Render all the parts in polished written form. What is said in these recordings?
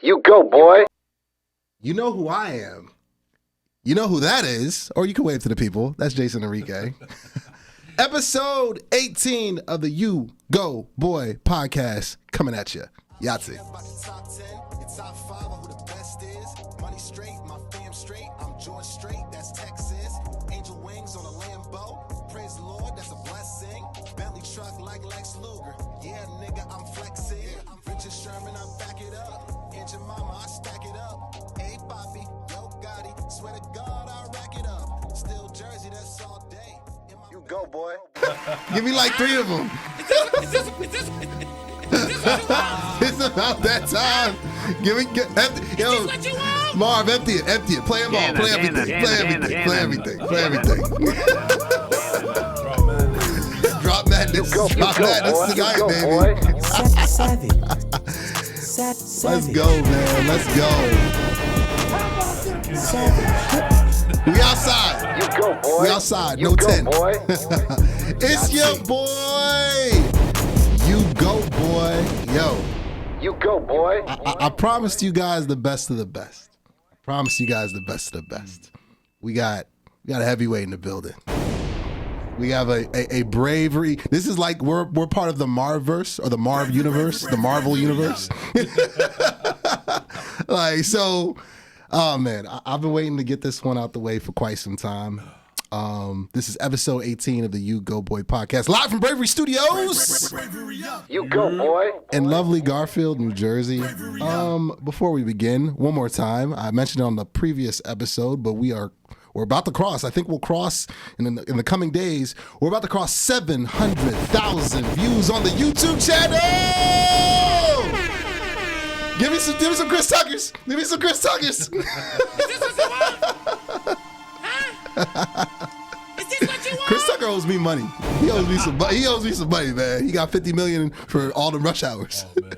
You go, boy. You know who I am. You know who that is. Or you can wave to the people. That's Jason Enrique. Episode 18 of the U-Goboy Podcast coming at you. Yahtzee. Go, boy. Give me like 3 of them. It's about that time. Yo, Marv, empty it. Play them all. Play everything. Drop madness. Drop madness tonight, baby. Let's go, man. Let's go. We outside. You go, boy. We outside. You No go, 10. Boy. It's your boy. You go, boy. Yo. You go, boy. I promised you guys the best of the best. We got a heavyweight in the building. We have a bravery. This is like we're part of the Marverse or the Marv universe, the Marvel universe. Like so. Oh man, I've been waiting to get this one out the way for quite some time. This is episode 18 of the U-Goboy Podcast, live from Bravery Studios. You go, boy. In lovely Garfield, New Jersey. Before we begin, one more time, I mentioned it on the previous episode, but we're about to cross. I think we'll cross in the coming days. We're about to cross 700,000 views on the YouTube channel. Give me some Chris Tuckers. Is this what you want? Huh? Is this what you want? Chris Tucker owes me money. He owes me some money, man. He got $50 million for all the rush hours. Oh, man.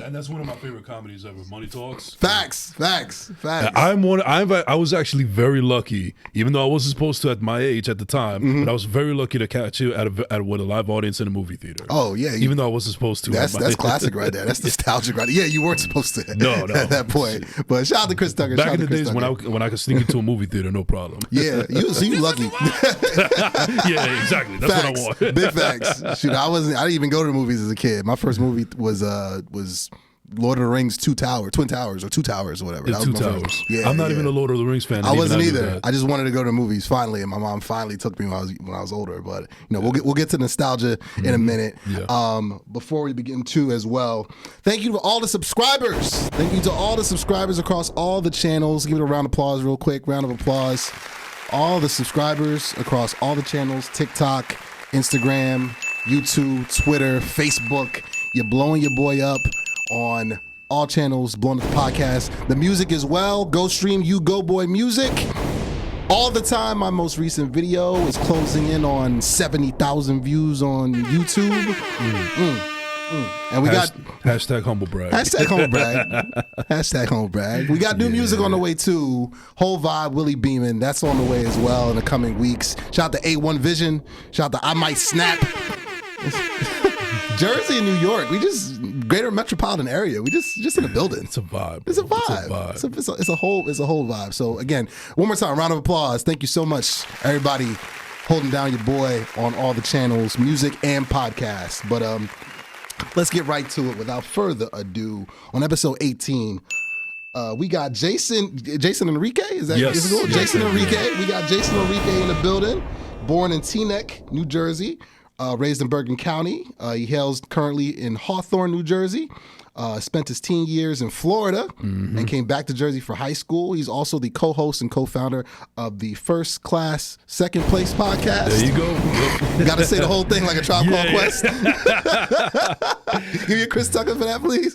And that's one of my favorite comedies ever. Money Talks. Facts. I was actually very lucky, even though I wasn't supposed to at my age at the time. But I was very lucky to catch you with a live audience in a movie theater. Oh yeah, even though I wasn't supposed to. That's classic right there. That's nostalgic right there. Yeah, you weren't supposed to. No. At that point. But shout out to Chris Tucker. Back in the days when I could sneak into a movie theater, no problem. Yeah, you lucky. Yeah, exactly. That's facts. what I want. Big facts. Shoot, I didn't even go to the movies as a kid. My first movie was Lord of the Rings Twin Towers or whatever. That was Two my Towers. first. Yeah, I'm not even a Lord of the Rings fan. I wasn't either. I just wanted to go to the movies finally, and my mom finally took me when I was older. But we'll get to nostalgia in a minute. Yeah. Before we begin too, as well, thank you to all the subscribers. Thank you to all the subscribers across all the channels. Give it a round of applause, real quick. Round of applause. All the subscribers across all the channels: TikTok, Instagram, YouTube, Twitter, Facebook. You're blowing your boy up on all channels, blowing up the podcast. The music as well. Go stream U-Goboy Music. All the time. My most recent video is closing in on 70,000 views on YouTube. And we got hashtag humble brag. Hashtag humble brag. We got new music on the way too. Whole Vibe, Willie Beeman. That's on the way as well in the coming weeks. Shout out to A1 Vision. Shout out to I Might Snap. Jersey and New York. We just greater metropolitan area. We just in the building. It's a vibe. It's a vibe. It's a whole vibe. So again, one more time, round of applause. Thank you so much, everybody, holding down your boy on all the channels, music and podcasts. But let's get right to it without further ado. On episode 18, we got Jason Enrique. Is that yes. Yes, Jason Enrique. We got Jason Enrique in the building. Born in Teaneck, New Jersey. Raised in Bergen County. He hails currently in Hawthorne, New Jersey. Spent his teen years in Florida and came back to Jersey for high school. He's also the co-host and co-founder of the First Class Second Place podcast. There you go. Got to say the whole thing like a Tribe Called Quest. Give me a Chris Tucker for that, please.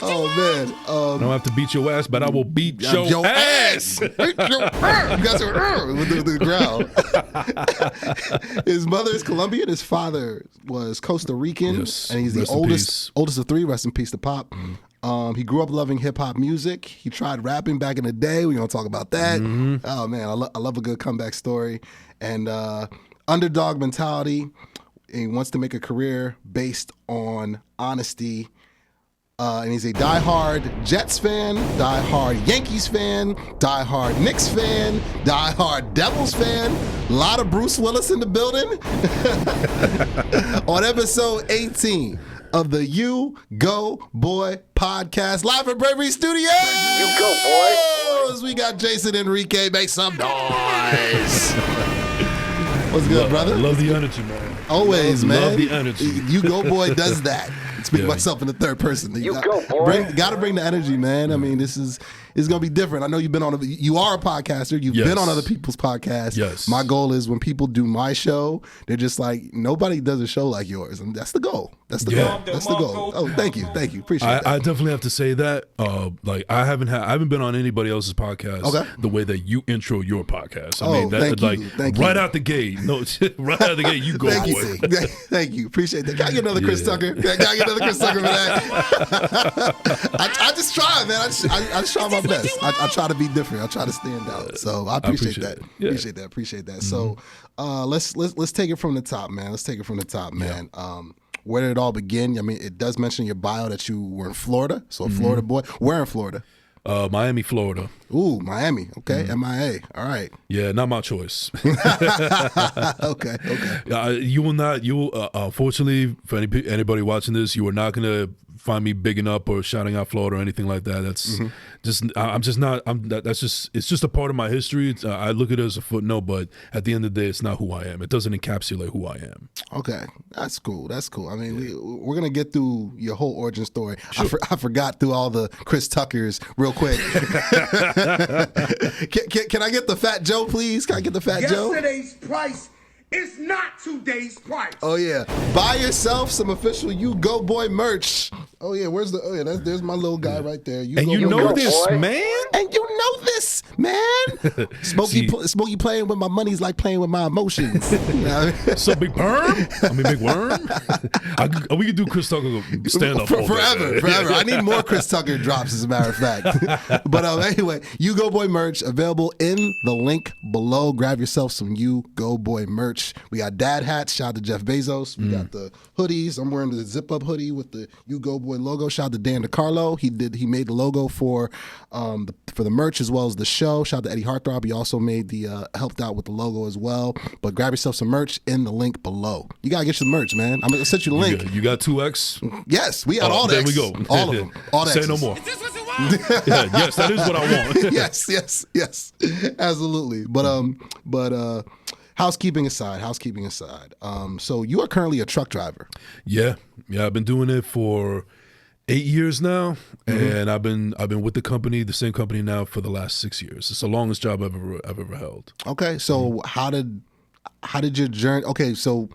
Oh man! I don't have to beat your ass, but I will beat your ass. You guys are with the ground. His mother is Colombian. His father was Costa Rican, and he's the oldest of 3. Rest in peace to Pop. He grew up loving hip hop music. He tried rapping back in the day. We're gonna talk about that. Oh man, I love a good comeback story and underdog mentality. He wants to make a career based on honesty. And he's a diehard Jets fan, diehard Yankees fan, diehard Knicks fan, diehard Devils fan. A lot of Bruce Willis in the building. On episode 18 of the U-Goboy Podcast, live from Bravery Studios. You go, boy. We got Jason Enrique. Make some noise. What's good, brother? I love the energy, man. Always, man. Love the energy. U-Goboy does that. Speak of myself in the third person. You go, boy. Gotta bring the energy, man. I mean, this is gonna be different. I know you are a podcaster. You've been on other people's podcasts. Yes. My goal is when people do my show, they're just like, nobody does a show like yours, and that's the goal. That's the goal. That's the goal. Oh, thank you. Appreciate that. I definitely have to say that. Like I haven't been on anybody else's podcast. Okay. The way that you intro your podcast. I Oh, mean, that, thank like you. Thank right you. out the gate. No, right out the gate. You go, Thank boy. you. Thank you. Appreciate that. Can I get another Chris Tucker? Can I get another Chris Tucker for that? I just try, man. I just try my best. I try to be different. I try to stand out. So I appreciate that. it. Yeah. Appreciate that. So let's take it from the top, man. Man. Where did it all begin? I mean, it does mention in your bio that you were in Florida. So a Florida boy. Where in Florida? Miami, Florida. Ooh, Miami. Okay, MIA. All right. Yeah, not my choice. Okay. You will not. Unfortunately, for anybody watching this, you are not gonna find me bigging up or shouting out Florida or anything like that. That's I'm just not. That's just. It's just a part of my history. I look at it as a footnote, but at the end of the day, it's not who I am. It doesn't encapsulate who I am. Okay, that's cool. I mean, we're gonna get through your whole origin story. Sure. I forgot through all the Chris Tuckers real quick. Can I get the Fat Joe, please? Can I get the Fat Joe? Yesterday's price is not today's price. Oh yeah, buy yourself some official You-Goboy merch. Oh yeah, there's my little guy right there. And you know this, boy. man. And you know this, man. Smokey playing with my money's like playing with my emotions. You know? So Big Perm? Big Worm? We could do Chris Tucker stand up forever. I need more Chris Tucker drops, as a matter of fact. But anyway, You-Goboy merch available in the link below. Grab yourself some You-Goboy merch. We got dad hats. Shout out to Jeff Bezos. We got the hoodies. I'm wearing the zip up hoodie with the U-Goboy logo. Shout out to Dan DiCarlo. He made the logo for the merch as well as the show. Shout out to Eddie Heartthrob. He also made helped out with the logo as well. But grab yourself some merch in the link below. You gotta get some merch, man. I'm gonna send you the link. You got 2X? Yes, we got all the There we X's. go. All of them. All the Say X's. no more. Yes, that is what I want. yes, absolutely. But housekeeping aside. So you are currently a truck driver. Yeah. I've been doing it for 8 years now, and I've been with the same company now for the last 6 years. It's the longest job I've ever held. Okay, so how did your journey? Okay, so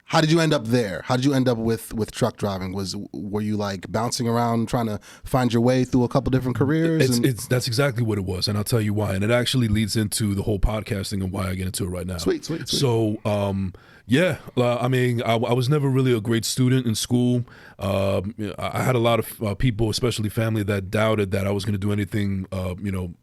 how did you end up there? How did you end up with truck driving? Were you like bouncing around trying to find your way through a couple different careers? That's exactly what it was, and I'll tell you why. And it actually leads into the whole podcasting and why I get into it right now. Sweet. So, I mean, I was never really a great student in school. I had a lot of people, especially family, that doubted that I was going to do anything,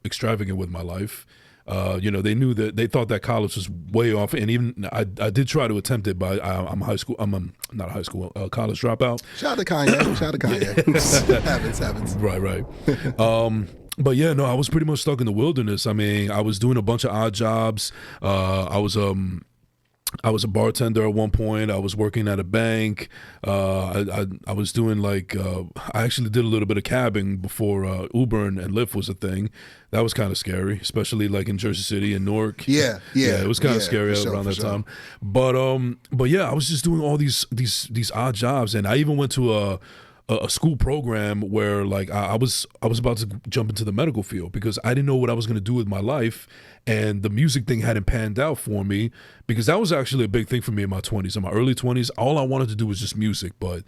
extravagant with my life. They thought that college was way off, and even I did try to attempt it, but I'm not a high school, college dropout. Shout out to Kanye. Happens. Right. But yeah, no, I was pretty much stuck in the wilderness. I mean, I was doing a bunch of odd jobs. I was a bartender at one point. I was working at a bank. I was doing I actually did a little bit of cabbing before Uber and Lyft was a thing. That was kind of scary, especially like in Jersey City and Newark. Yeah. It was kind of scary around that time. But yeah, I was just doing all these odd jobs, and I even went to a school program where I was about to jump into the medical field because I didn't know what I was going to do with my life, and the music thing hadn't panned out for me because that was actually a big thing for me in my 20s. In my early 20s, all I wanted to do was just music, but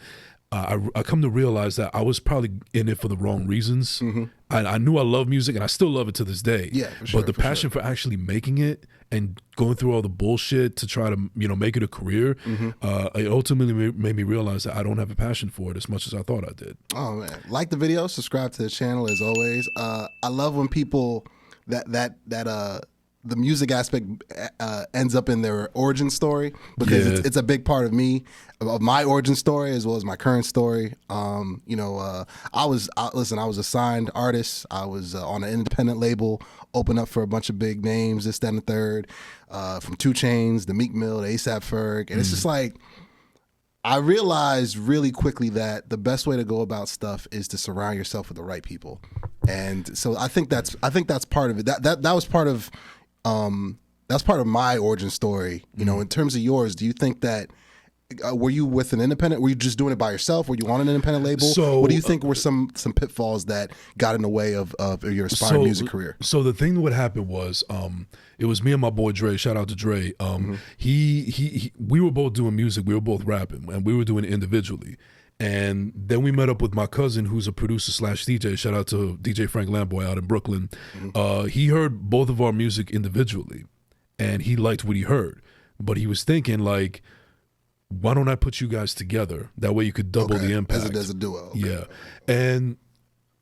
I come to realize that I was probably in it for the wrong reasons. Mm-hmm. I knew I love music, and I still love it to this day. Yeah, for sure, but the passion for actually making it and going through all the bullshit to try to make it a career, it ultimately made me realize that I don't have a passion for it as much as I thought I did. Oh man, like the video, subscribe to the channel as always. I love when people that the music aspect ends up in their origin story, because it's a big part of me, of my origin story as well as my current story. I was a signed artist. I was on an independent label, opened up for a bunch of big names, this, that, and the third, from 2 Chainz, the Meek Mill, the A$AP Ferg, and it's just like, I realized really quickly that the best way to go about stuff is to surround yourself with the right people, and so I think that's part of it. That was part of that's part of my origin story. You know, in terms of yours, do you think that were you with an independent? Were you just doing it by yourself? Were you on an independent label? So, what do you think were some pitfalls that got in the way of your aspiring music career? So the thing what happened was, it was me and my boy Dre. Shout out to Dre. We were both doing music. We were both rapping, and we were doing it individually. And then we met up with my cousin, who's a producer / DJ. Shout out to DJ Frank Lamboy out in Brooklyn. He heard both of our music individually, and he liked what he heard. But he was thinking, like, why don't I put you guys together? That way you could double the impact. As a duo. Okay. Yeah. And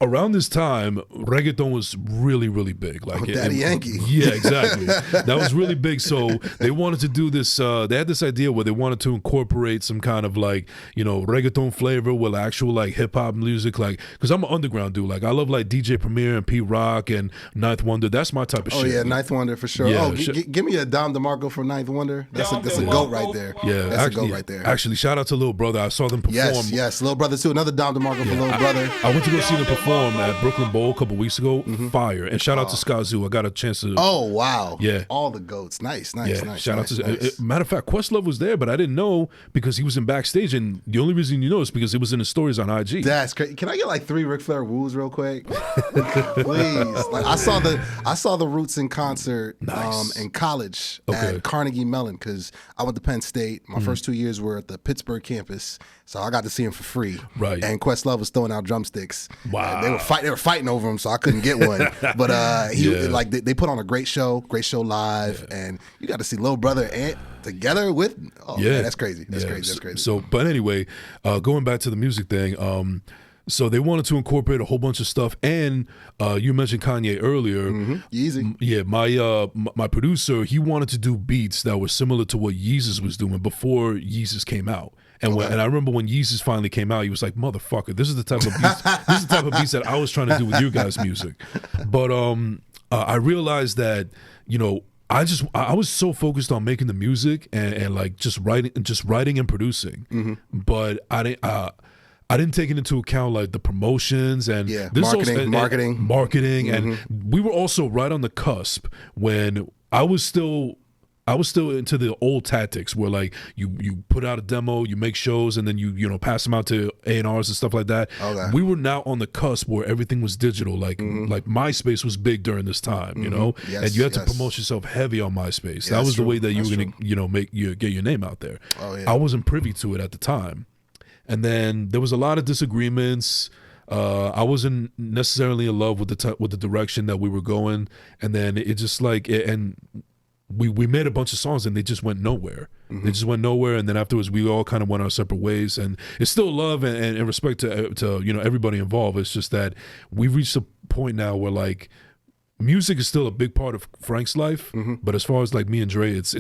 around this time, reggaeton was really, really big. Like Daddy Yankee. Yeah, exactly. That was really big. So they wanted to do this. They had this idea where they wanted to incorporate some kind of like, reggaeton flavor with actual like hip hop music. Like, because I'm an underground dude. Like, I love like DJ Premier and P Rock and Ninth Wonder. That's my type of shit. Oh yeah, Ninth Wonder for sure. Yeah, give me a Dom DeMarco for Ninth Wonder. That's a goat right there. Yeah, that's a goat right there. Actually, shout out to Lil Brother. I saw them perform. Yes, Lil Brother too. Another Dom DeMarco for Lil Brother. I went to go see them perform at Brooklyn Bowl a couple weeks ago. Fire. And shout out to Skazoo. I got a chance to. Oh wow. Yeah. All the goats. Nice. Shout out to. Nice. Matter of fact, Questlove was there, but I didn't know because he was in backstage, and the only reason you know is because it was in the stories on IG. That's crazy. Can I get like 3 Ric Flair woos real quick? Please. Like I saw the Roots in concert in college at Carnegie Mellon, because I went to Penn State. My first 2 years were at the Pittsburgh campus, so I got to see him for free. Right. And Questlove was throwing out drumsticks. Wow. And they were fighting over him, so I couldn't get one. But they put on a great show live, and you got to see Lil Brother and together with man, that's crazy. That's crazy. So, but anyway, going back to the music thing, so they wanted to incorporate a whole bunch of stuff, and you mentioned Kanye earlier. Yeezy. Yeah, my producer, he wanted to do beats that were similar to what Yeezus was doing before Yeezus came out. And and I remember when Yeezus finally came out, he was like, "Motherfucker, this is the type of beats, that I was trying to do with your guys' music." But I realized that I was so focused on making the music and like just writing and producing, but I didn't take it into account like the promotions and marketing, and we were also right on the cusp when I was still into the old tactics where like you put out a demo, you make shows, and then you pass them out to A&Rs and stuff like that. Okay. We were now on the cusp where everything was digital. Like MySpace was big during this time, Yes, and you had to promote yourself heavy on MySpace. Yeah, that was the way that you that's were gonna get your name out there. Oh, yeah. I wasn't privy to it at the time, and then there was a lot of disagreements. I wasn't necessarily in love with the direction that we were going, and then it just we made a bunch of songs and they just went nowhere. They just went nowhere, and then afterwards we all kind of went our separate ways. And it's still love and respect to everybody involved. It's just that we've reached a point now where like music is still a big part of Frank's life, but as far as like me and Dre, it's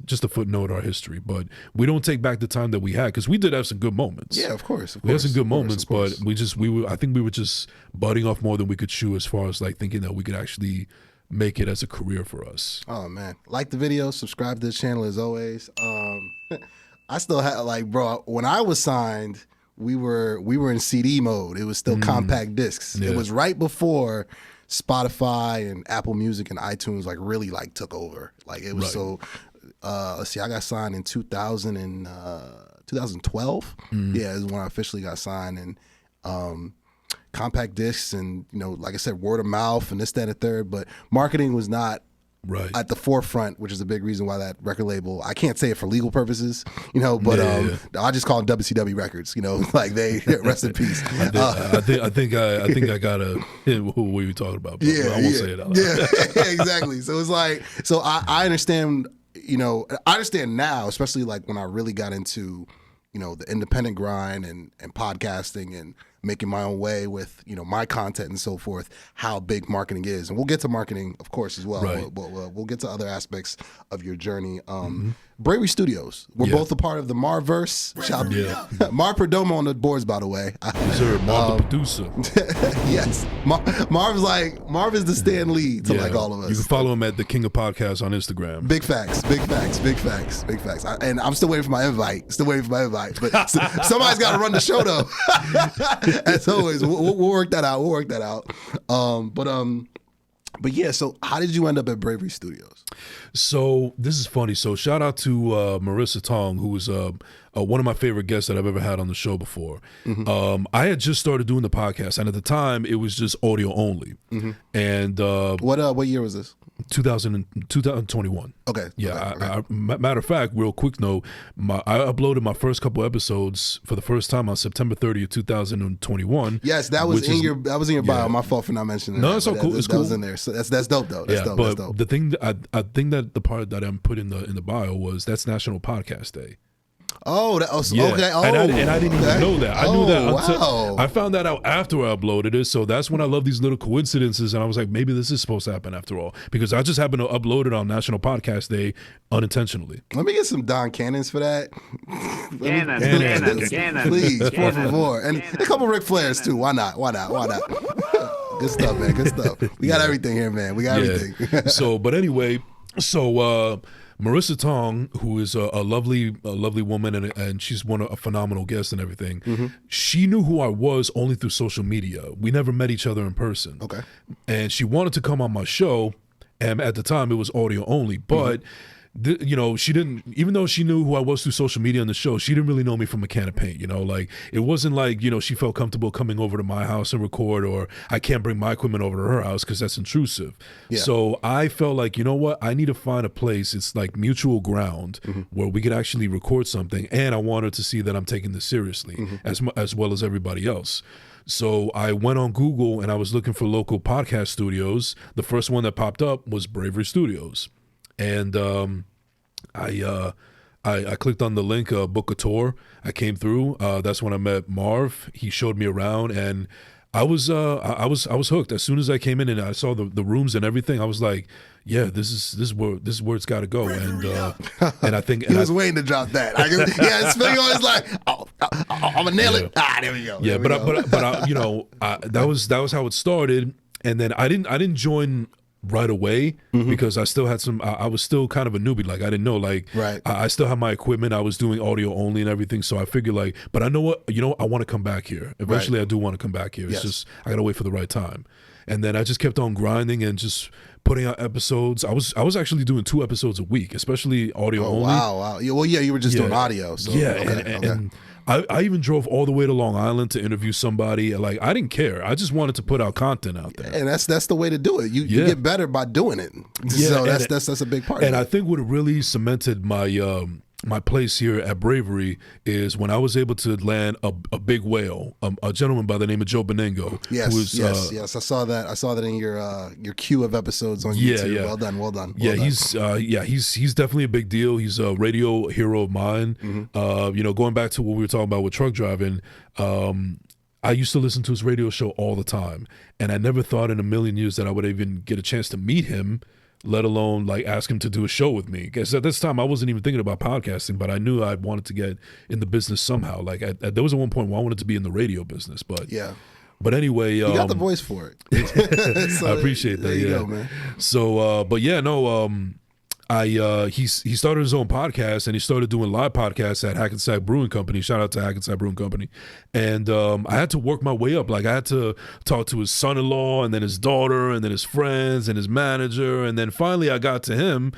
just a footnote in our history. But we don't take back the time that we had, because we did have some good moments. Yeah, of course. We had some good moments, but I think we were just butting off more than we could chew as far as like thinking that we could actually make it as a career for us. Oh man, like the video, subscribe to this channel as always. I still have bro, when I was signed, we were in CD mode. It was still compact discs. Yeah. It was right before Spotify and Apple Music and iTunes really took over. Like it was right. So let's see, I got signed in 2012. Yeah, is when I officially got signed, and compact discs and like I said, word of mouth and this, that, and the third. But marketing was not at the forefront, which is a big reason why that record label, I can't say it for legal purposes, but I just call them WCW Records, like they rest in peace. I think I got who were you talking about? I won't say it out loud. Yeah, exactly. So it's I understand, I understand now, especially when I really got into the independent grind and podcasting and making my own way with, my content and so forth, how big marketing is. And we'll get to marketing, of course, as well. Right. We'll get to other aspects of your journey. Bravery Studios. We're both a part of the Marverse. Marv Perdomo on the boards, by the way. Sir, Marv the producer. Yes. Marv is the Stan Lee to like all of us. You can follow him at the King of Podcasts on Instagram. Big facts. And I'm still waiting for my invite. But somebody's got to run the show, though. As always, we'll work that out. But yeah, so how did you end up at Bravery Studios? So this is funny. So shout out to Marissa Tong, who was one of my favorite guests that I've ever had on the show before. I had just started doing the podcast, and at the time it was just audio only. And what year was this? 2021. Okay. Yeah. Okay. Matter of fact, real quick note, I uploaded my first couple episodes for the first time on September 30th, 2021. Yes, that was in your bio. My fault for not mentioning that. No, it's all cool. That was in there. So that's dope though. That's dope. But that's dope. the thing I think that the part that I'm put in the bio was that's National Podcast Day. Oh, okay. Oh, and I didn't even know that. I knew that until wow. I found that out after I uploaded it. So that's when I love these little coincidences, and I was like, maybe this is supposed to happen after all, because I just happened to upload it on National Podcast Day unintentionally. Let me get some Don Cannons for that. Cannon. Please, por favor. And a couple Ric Flairs too. Why not? Good stuff, man. Good stuff. We got everything here, man. We got everything. But anyway, Marissa Tong, who is a lovely woman, and she's a phenomenal guest and everything. She knew who I was only through social media. We never met each other in person. Okay. And she wanted to come on my show, and at the time it was audio only, but she didn't, even though she knew who I was through social media on the show, she didn't really know me from a can of paint. Like it wasn't like, she felt comfortable coming over to my house and record, or I can't bring my equipment over to her house because that's intrusive. Yeah. So I felt like, you know what, I need to find a place. It's like mutual ground where we could actually record something. And I want her to see that I'm taking this seriously as well as everybody else. So I went on Google and I was looking for local podcast studios. The first one that popped up was Bravery Studios. And I clicked on the link, book a tour. I came through. That's when I met Marv. He showed me around, and I was hooked. As soon as I came in and I saw the rooms and everything, I was like, yeah, this is where it's got to go. And I think he was waiting to drop that. His finger was like, I'm gonna nail it. There we go. Yeah, that was how it started. And then I didn't join right away because I still had I was still kind of a newbie. Like I didn't know, right. I still have my equipment. I was doing audio only and everything. So I figured but I know what, I want to come back here. Eventually I do want to come back here. It's just, I got to wait for the right time. And then I just kept on grinding and just putting out episodes. I was actually doing 2 episodes a week, especially audio only. Wow. Well, you were just doing audio. So. Yeah. And I even drove all the way to Long Island to interview somebody. Like I didn't care. I just wanted to put out content out there. And that's the way to do it. You get better by doing it. So that's a big part. And I think what really cemented my place here at Bravery is when I was able to land a big whale, a gentleman by the name of Joe Benigno. Yes. I saw that in your queue of episodes on YouTube. Yeah. Well done. He's definitely a big deal. He's a radio hero of mine. Going back to what we were talking about with truck driving, I used to listen to his radio show all the time, and I never thought in a million years that I would even get a chance to meet him, let alone ask him to do a show with me. Because at this time I wasn't even thinking about podcasting, but I knew I wanted to get in the business somehow. There was at one point where I wanted to be in the radio business, but anyway, you got the voice for it. So, I appreciate that. There you go, man. So, he started his own podcast, and he started doing live podcasts at Hackensack Brewing Company. Shout out to Hackensack Brewing Company. And I had to work my way up. I had to talk to his son-in-law, and then his daughter, and then his friends, and his manager, and then finally I got to him.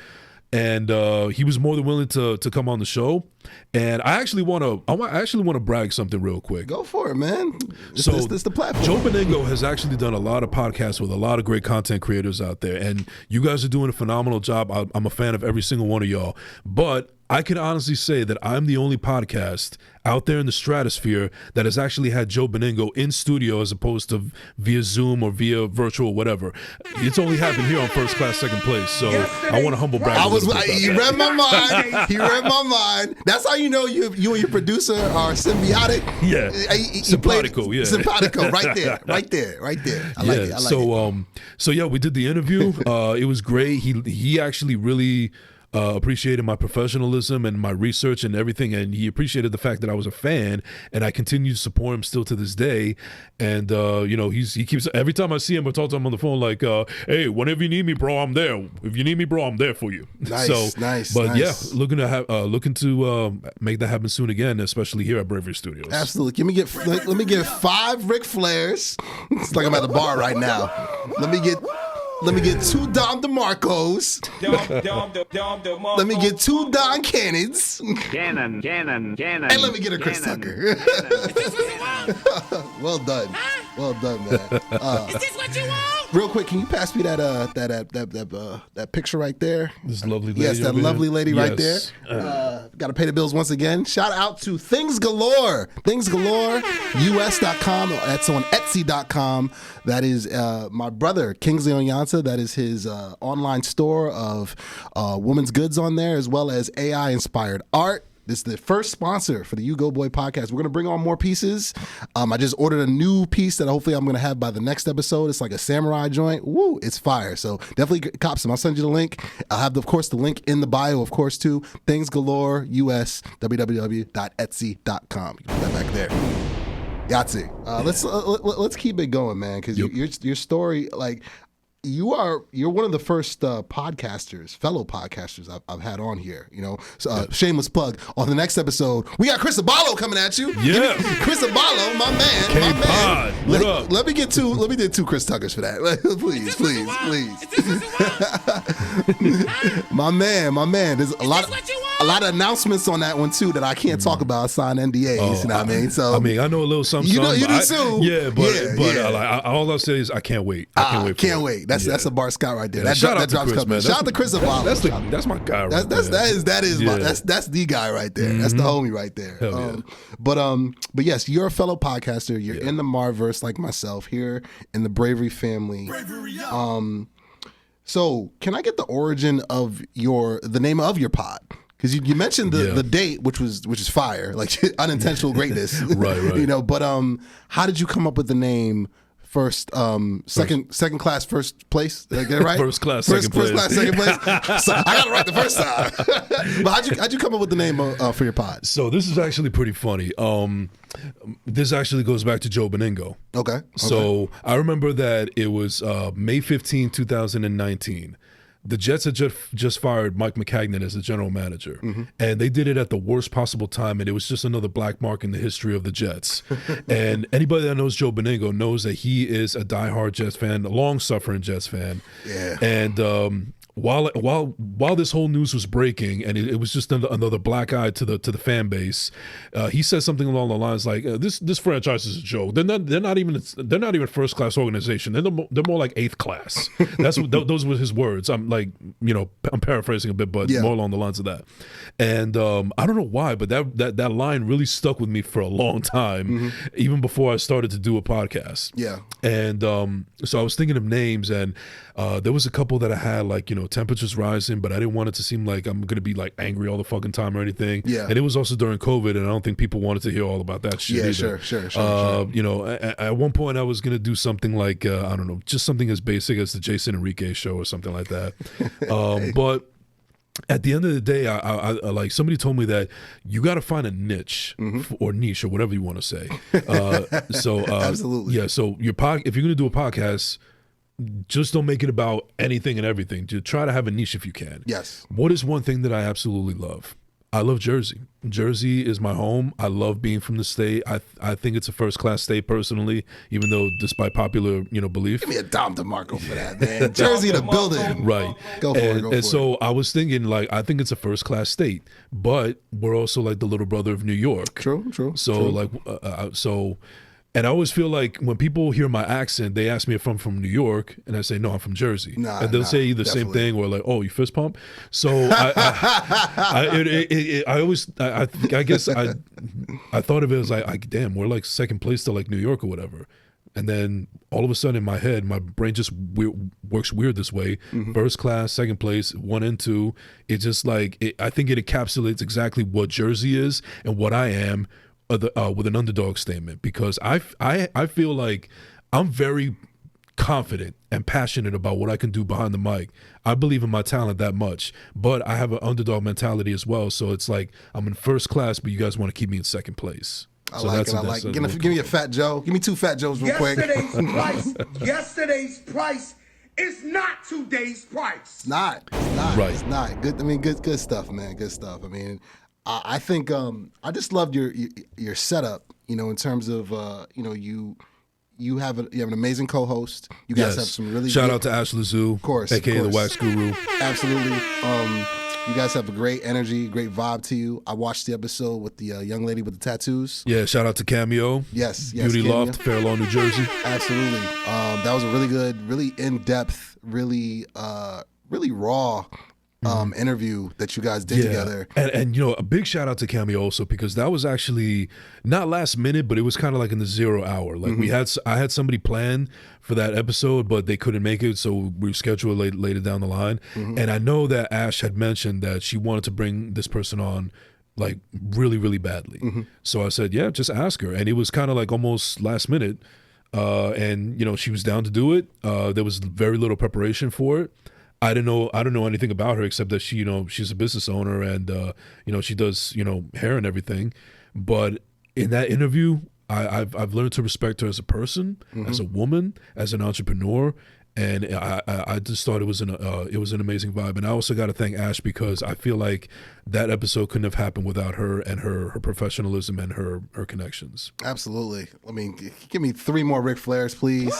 And he was more than willing to come on the show. And I actually want to brag something real quick. Go for it, man. This the platform. Joe Benigno has actually done a lot of podcasts with a lot of great content creators out there, and you guys are doing a phenomenal job. I'm a fan of every single one of y'all. But I can honestly say that I'm the only podcast out there in the stratosphere that has actually had Joe Benigno in studio as opposed to via Zoom or via virtual whatever. It's only happened here on First Class Second Place. So I want to humble brag. He read my mind. That's how you know you and your producer are symbiotic. Yeah, simpatico. Yeah, simpatico. Right there. I like it. So yeah, we did the interview. It was great. He actually really appreciated my professionalism and my research and everything, and he appreciated the fact that I was a fan, and I continue to support him still to this day. And he keeps, every time I see him or talk to him on the phone, like, hey, whenever you need me, bro, I'm there. If you need me, bro, I'm there for you. Nice. Yeah, looking to make that happen soon again, especially here at Bravery Studios. Absolutely. Let me get 5 Ric Flairs. It's like I'm at the bar right now. Let me get 2 Dom DeMarcos. Let me get 2 Don Cannons. Cannon. And let me get a Chris Tucker. Well done, man. Is this what you want? Real quick, can you pass me that picture right there? This lovely lady. Yes, that lovely lady right there. Got to pay the bills once again. Shout out to Things Galore. ThingsGaloreUS.com. That's on Etsy.com. That is my brother, Kingsley Onyansa. That is his online store of women's goods on there, as well as AI-inspired art. This is the first sponsor for the U-Goboy Podcast. We're going to bring on more pieces. I just ordered a new piece that hopefully I'm going to have by the next episode. It's like a samurai joint. Woo, it's fire. So definitely cop some. I'll send you the link. I'll have, of course, the link in the bio, of course, too. Things Galore US, www.etsy.com. You can put that back there. Yahtzee. Let's keep it going, man, because your story, like, you're one of the first fellow podcasters I've had on here. Shameless plug. On the next episode, we got Chris Abalo coming at you. Yeah, Chris Abalo, my man. K-Pod. What up? Let me get 2 Chris Tuckers for that. please. my man. There's a lot of announcements on that one too that I can't talk about. I signed NDAs. You know what I mean? So I know a little something. You do too. Yeah, but all I'll say is I can't wait. I can't wait. That's a Bar Scott right there. Yeah, shout out to drops Chris, coming. man. Shout out to Chris Abalo. That's my guy. That's the guy right there. That's the homie right there. But yes, you're a fellow podcaster. You're in the Marverse like myself here in the Bravery family. So can I get the origin of the name of your pod? Because you mentioned the date, which is fire, like unintentional greatness, right. But how did you come up with the name? Second class, first place. Did I get it right? First class, second place. So I got it right the first time. But how'd you come up with the name for your pod? So this is actually pretty funny. This actually goes back to Joe Beningo. Okay. So I remember that it was May 15, 2019. The Jets had just fired Mike McCagnon as the general manager, and they did it at the worst possible time, and it was just another black mark in the history of the Jets. And anybody that knows Joe Beningo knows that he is a diehard Jets fan, a long-suffering Jets fan. Yeah. And while this whole news was breaking, and it was just another black eye to the fan base, he said something along the lines like, "This franchise is a joke. They're not even a first class organization. They're more like 8th class." Those were his words. I'm paraphrasing a bit, but more along the lines of that. And I don't know why, but that line really stuck with me for a long time, even before I started to do a podcast. Yeah. And so I was thinking of names, and there was a couple that I had, like, temperatures rising, but I didn't want it to seem like I'm going to be like angry all the fucking time or anything. Yeah. And it was also during COVID, and I don't think people wanted to hear all about that shit either. Sure. At one point I was going to do something like, I don't know, just something as basic as the Jason Enrique show or something like that. But at the end of the day, I like, somebody told me that you got to find a niche or niche or whatever you want to say. Absolutely. Yeah. So if you're going to do a podcast, just don't make it about anything and everything. Just try to have a niche if you can. Yes. What is one thing that I absolutely love? I love Jersey. Jersey is my home. I love being from the state. I think it's a first-class state personally, even though despite popular, belief. Give me a Dom DeMarco for that, man. Jersey in the building. Right. Go for it. And so I was thinking, like, I think it's a first-class state, but we're also like the little brother of New York. True. So and I always feel like when people hear my accent, they ask me if I'm from New York, and I say, no, I'm from Jersey. And they'll say the same thing, or like, oh, you fist pump? So I guess I thought of it as like, damn, we're like second place to like New York or whatever. And then all of a sudden in my head, my brain just works weird this way. First class, second place, 1 and 2. It just like, I think it encapsulates exactly what Jersey is and what I am with an underdog statement. Because I feel like I'm very confident and passionate about what I can do behind the mic. I believe in my talent that much, but I have an underdog mentality as well. So it's like I'm in first class, but you guys want to keep me in second place. I like it. Give me a Fat Joe. Give me 2 Fat Joes real quick. Yesterday's price is not today's price. It's not. Right. It's not. Good. I mean, good stuff, man. Good stuff. I mean, I think I just loved your setup. You know, in terms of you have an amazing co-host. You guys have some really shout out to Ash Lazoo, of course, aka the Wax Guru. Absolutely. You guys have a great energy, great vibe to you. I watched the episode with the young lady with the tattoos. Yeah, shout out to Cameo. Yes, Beauty Cameo. Loft, Fair Lawn, New Jersey. Absolutely. That was a really good, really in-depth, really raw interview that you guys did together. And a big shout out to Cameo also, because that was actually not last minute, but it was kind of like in the 0 hour. Like I had somebody planned for that episode, but they couldn't make it, so we scheduled it later down the line. And I know that Ash had mentioned that she wanted to bring this person on like really, really badly. So I said, yeah, just ask her. And it was kind of like almost last minute. And she was down to do it. There was very little preparation for it. I don't know anything about her except that she's a business owner and she does hair and everything. But in that interview, I've learned to respect her as a person, as a woman, as an entrepreneur, and I just thought it was an amazing vibe. And I also got to thank Ash, because I feel like that episode couldn't have happened without her and her professionalism and her connections. Absolutely. I mean, give me 3 more Ric Flairs, please.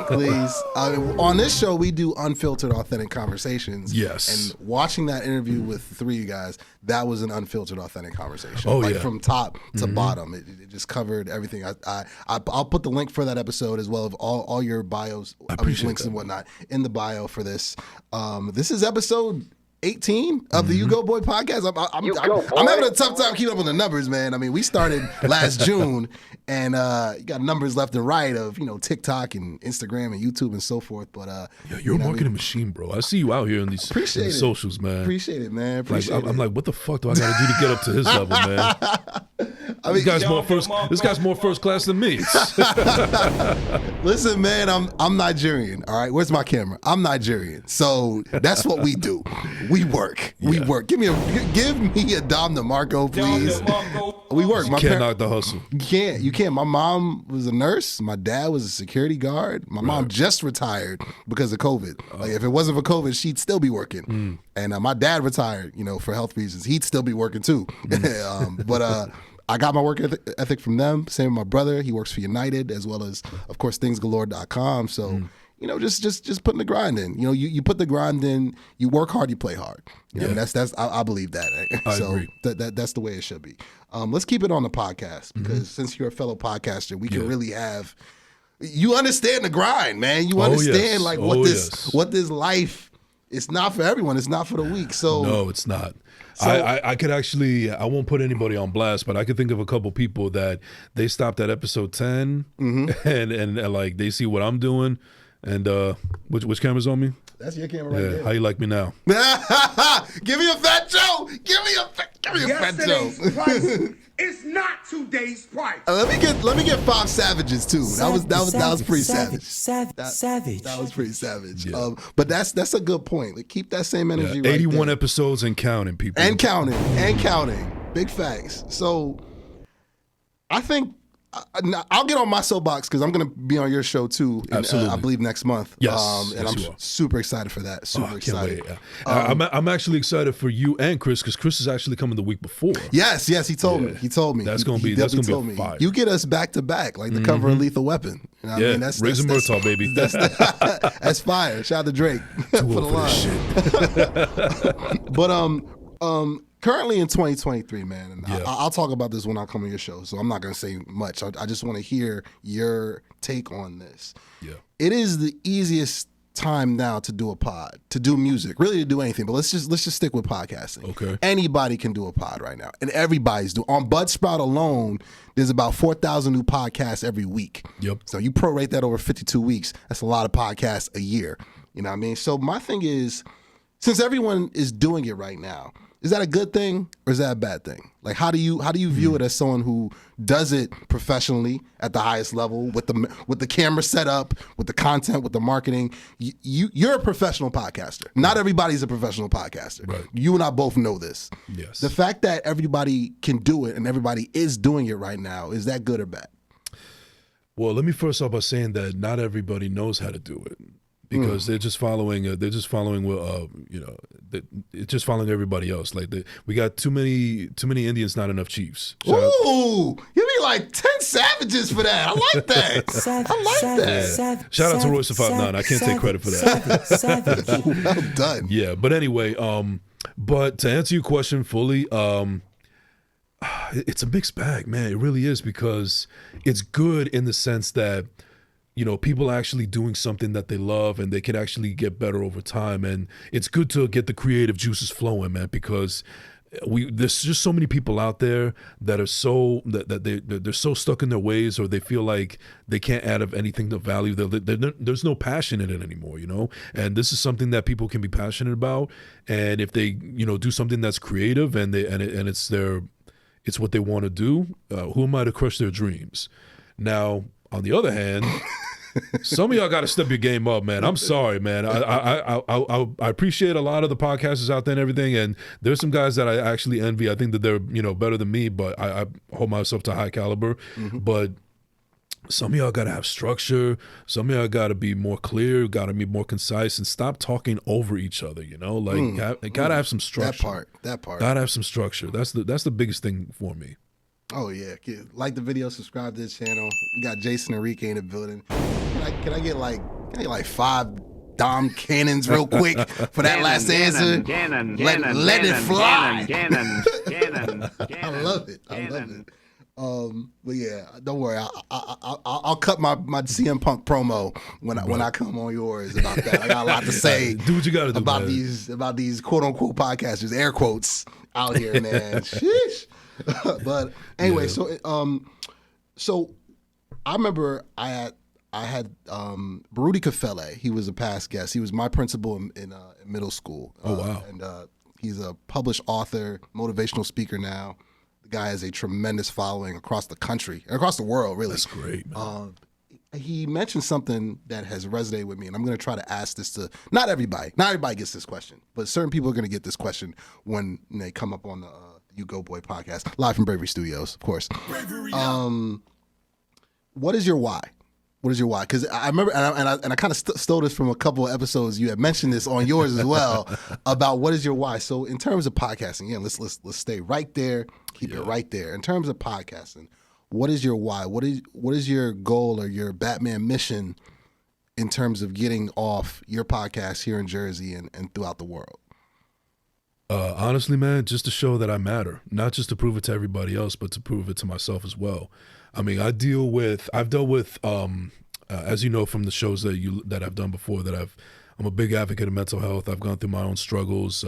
Please. On this show, we do unfiltered, authentic conversations. Yes. And watching that interview with the 3 of you guys, that was an unfiltered, authentic conversation. Oh, like yeah. From top to bottom. It just covered everything. I'll put the link for that episode as well of all your bios, links and whatnot in the bio for this. This is episode 18 of the U-Goboy Podcast. I'm having a tough time keeping up with the numbers, man. I mean, we started last June, and you got numbers left and right of TikTok and Instagram and YouTube and so forth. But you're a marketing machine, bro. I see you out here in these socials, man. Appreciate it, man. I'm like, what the fuck do I got to do to get up to his level, man? I mean, this guy's more first class than me. Listen, man, I'm Nigerian. All right, where's my camera? I'm Nigerian, so that's what we do. We work. We work. Give me a Dom DeMarco, please. We work. You can't knock the hustle. You can't. My mom was a nurse. My dad was a security guard. My mom just retired because of COVID. Like, if it wasn't for COVID, she'd still be working. And my dad retired, for health reasons. He'd still be working too. But I got my work ethic from them. Same with my brother. He works for United, as well as, of course, THINGSGALOREUS.com. So. Just putting the grind in. You put the grind in. You work hard. You play hard. And that's I believe that. I agree. That's the way it should be. Let's keep it on the podcast, because since you're a fellow podcaster, we can really have. You understand the grind, man. You understand what this life. It's not for everyone. It's not for the weak. So no, it's not. I could actually, I won't put anybody on blast, but I could think of a couple people that they stopped at episode 10 and like they see what I'm doing. And which camera's on me? That's your camera right there. How you like me now? Give me a Fat Joe. Give me a Fat Joe. Yesterday's price is not today's price. Let me get 5 savages too. That was pretty savage. Savage. That was pretty savage. Yeah. But that's a good point. Like, keep that same energy. 81 there. episodes and counting, people. And counting. Big facts. So I think. I'll get on my soapbox because I'm going to be on your show too. Absolutely. I believe next month. Yes. And I'm super excited for that. Super excited. Wait. I'm actually excited for you and Chris, because Chris is actually coming the week before. Yes. He told me. He told me. That's going to be a fire. You get us back to back, like the cover of Lethal Weapon. You know what I mean? That's Murtaugh, baby. That's fire. Shout out to Drake for the line. But currently in 2023, man, and I'll talk about this when I come on your show, so I'm not going to say much. I just want to hear your take on this. Yeah. It is the easiest time now to do a pod, to do music, really to do anything. But let's just stick with podcasting. Okay. Anybody can do a pod right now, and everybody's doing. On Buzzsprout alone, there's about 4,000 new podcasts every week. Yep. So you prorate that over 52 weeks. That's a lot of podcasts a year. You know what I mean? So my thing is, since everyone is doing it right now, is that a good thing or is that a bad thing? Like, how do you view it as someone who does it professionally at the highest level with the camera set up, with the content, with the marketing? You're a professional podcaster. Not everybody's a professional podcaster. Right. You and I both know this. Yes. The fact that everybody can do it and everybody is doing it right now, is that good or bad? Well, let me first off by saying that not everybody knows how to do it. Because they're just following, it's just following everybody else. Like we got too many Indians, not enough chiefs. Ooh, you mean like 10 savages for that? I like that. I like that. Shout out to Royce the 5'9". I can't take credit for that. Well done. Yeah, but anyway, but to answer your question fully, it's a mixed bag, man. It really is, because it's good in the sense that, you know, people are actually doing something that they love and they can actually get better over time. And it's good to get the creative juices flowing, man, because there's just so many people out there that are so they're so stuck in their ways, or they feel like they can't add of anything to value. There's no passion in it anymore, you know. And this is something that people can be passionate about. And if they, you know, do something that's creative and it's what they want to do, who am I to crush their dreams? Now, on the other hand, some of y'all got to step your game up, man. I'm sorry, man. I appreciate a lot of the podcasters out there and everything, and there's some guys that I actually envy. I think that they're, you know, better than me, but I hold myself to high caliber. But some of y'all got to have structure. Some of y'all got to be more clear, got to be more concise, and stop talking over each other. You know, like got to have some structure. That part. Got to have some structure. That's the biggest thing for me. Oh yeah, like the video, subscribe to the channel. We got Jason Enrique in the building. Can I get like 5 Dom cannons real quick for that last answer? Let it fly. I love it. But yeah, don't worry. I'll cut my CM Punk promo when I come on yours about that. I got a lot to say. Do what you got to do about man. about these quote unquote podcasters, air quotes out here, man. Sheesh. But anyway, yeah. So I remember I had Baruti Kafele. He was a past guest. He was my principal in middle school. Oh wow! And he's a published author, motivational speaker now. The guy has a tremendous following across the country and across the world. Really, that's great, man. He mentioned something that has resonated with me, and I'm going to try to ask this to not everybody. Not everybody gets this question, but certain people are going to get this question when they come up on the U-Goboy Podcast, live from Bravery Studios, of course. What is your why? What is your why? Because I remember, and I kind of stole this from a couple of episodes. You had mentioned this on yours as well about what is your why. So in terms of podcasting, let's stay right there, keep it right there. In terms of podcasting, what is your why? What is your goal or your Batman mission in terms of getting off your podcast here in Jersey and throughout the world? Honestly, man, just to show that I matter, not just to prove it to everybody else, but to prove it to myself as well. I mean, I've dealt with, as you know from the shows that I've done before, I'm a big advocate of mental health. I've gone through my own struggles,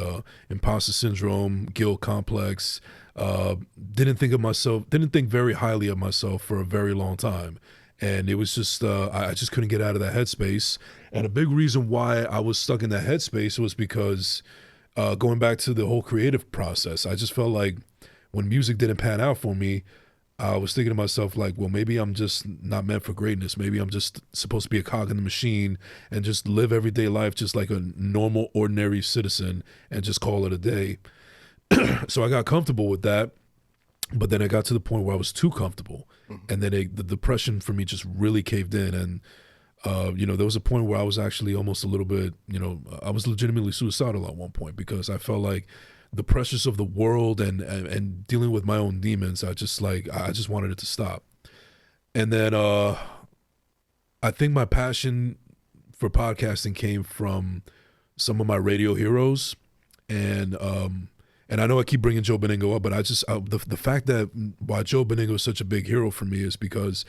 imposter syndrome, guilt complex. Didn't think very highly of myself for a very long time. And it was just, I just couldn't get out of that headspace. And a big reason why I was stuck in that headspace was because going back to the whole creative process, I just felt like when music didn't pan out for me, I was thinking to myself, like, well, maybe I'm just not meant for greatness. Maybe I'm just supposed to be a cog in the machine and just live everyday life just like a normal, ordinary citizen and just call it a day. So I got comfortable with that. But then I got to the point where I was too comfortable. And then the depression for me just really caved in. And, there was a point where I was actually almost a little bit, I was legitimately suicidal at one point because I felt like the pressures of the world and dealing with my own demons, I just wanted it to stop. And then I think my passion for podcasting came from some of my radio heroes. And I know I keep bringing Joe Benigno up, but the fact that why Joe Benigno is such a big hero for me is because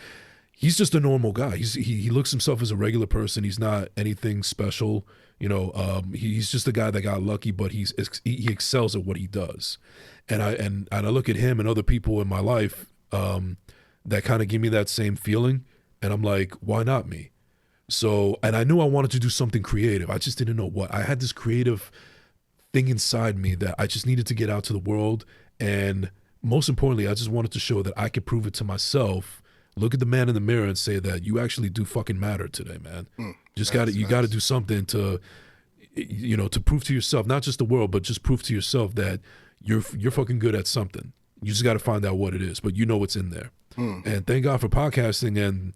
he's just a normal guy. He looks himself as a regular person. He's not anything special. You know, he's just a guy that got lucky, but he excels at what he does. And I look at him and other people in my life that kind of give me that same feeling, and I'm like, why not me? So, and I knew I wanted to do something creative. I just didn't know what. I had this creative thing inside me that I just needed to get out to the world, and most importantly, I just wanted to show that I could prove it to myself. Look at the man in the mirror and say that you actually do fucking matter today, man. You got to do something to, you know, to prove to yourself, not just the world, but just prove to yourself that you're fucking good at something. You just got to find out what it is, but you know what's in there. And thank God for podcasting. And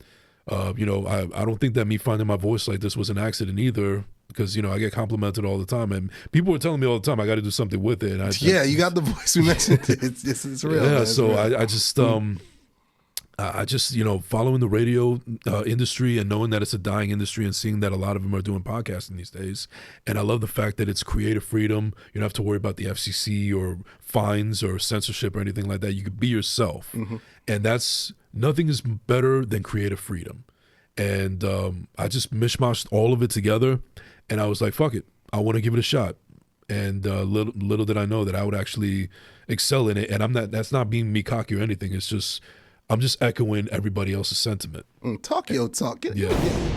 you know, I don't think that me finding my voice like this was an accident either, because, you know, I get complimented all the time, and people were telling me all the time I got to do something with it. And you got the voice. We mentioned it. It's real. Yeah, man. so real. I just, you know, following the radio industry and knowing that it's a dying industry and seeing that a lot of them are doing podcasting these days. And I love the fact that it's creative freedom. You don't have to worry about the FCC or fines or censorship or anything like that. You could be yourself. And that's, nothing is better than creative freedom. And I just mishmashed all of it together, and I was like, fuck it, I want to give it a shot. And little did I know that I would actually excel in it. And that's not being me cocky or anything. It's just, I'm just echoing everybody else's sentiment. Talk your talk. Yeah.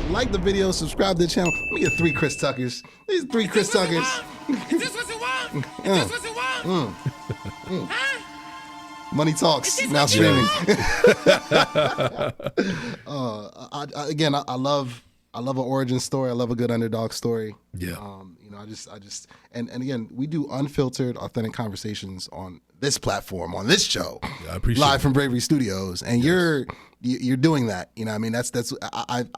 Like the video, subscribe to the channel. Let me get 3 Chris Tuckers. These 3 Chris Tuckers. Is this what you want? Is this what you want? Huh? Money talks. Now streaming. I love an origin story. I love a good underdog story. Yeah. You know, I just and again, we do unfiltered, authentic conversations on this platform, on this show. Yeah, I appreciate live it. from Bravery Studios, and you're doing that. You know, I mean, I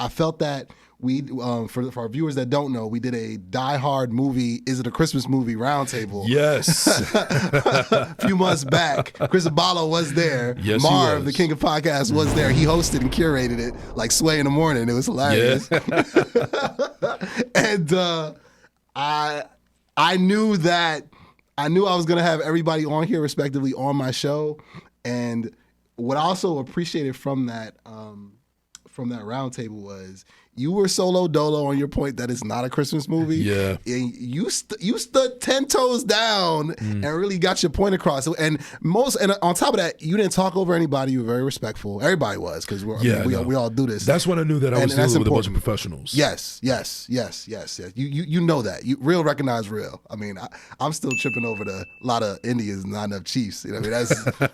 felt that we for our viewers that don't know, we did a Die Hard movie. Is it a Christmas movie roundtable? Yes. A few months back, Chris Abalo was there. Yes, Marv, he was. the king of podcasts, was there. He hosted and curated it like Sway in the morning. It was hilarious. Yeah. And I knew I was gonna have everybody on here respectively on my show. And what I also appreciated from that roundtable was you were solo dolo on your point that it's not a Christmas movie. Yeah. And you stood 10 toes down and really got your point across. And on top of that, you didn't talk over anybody. You were very respectful. Everybody was, because we all do this. That's when I knew that I was dealing with a bunch of professionals. Yes. You know that. Real recognize real. I mean, I'm still tripping over a lot of Indians and not enough Chiefs. You know what I mean?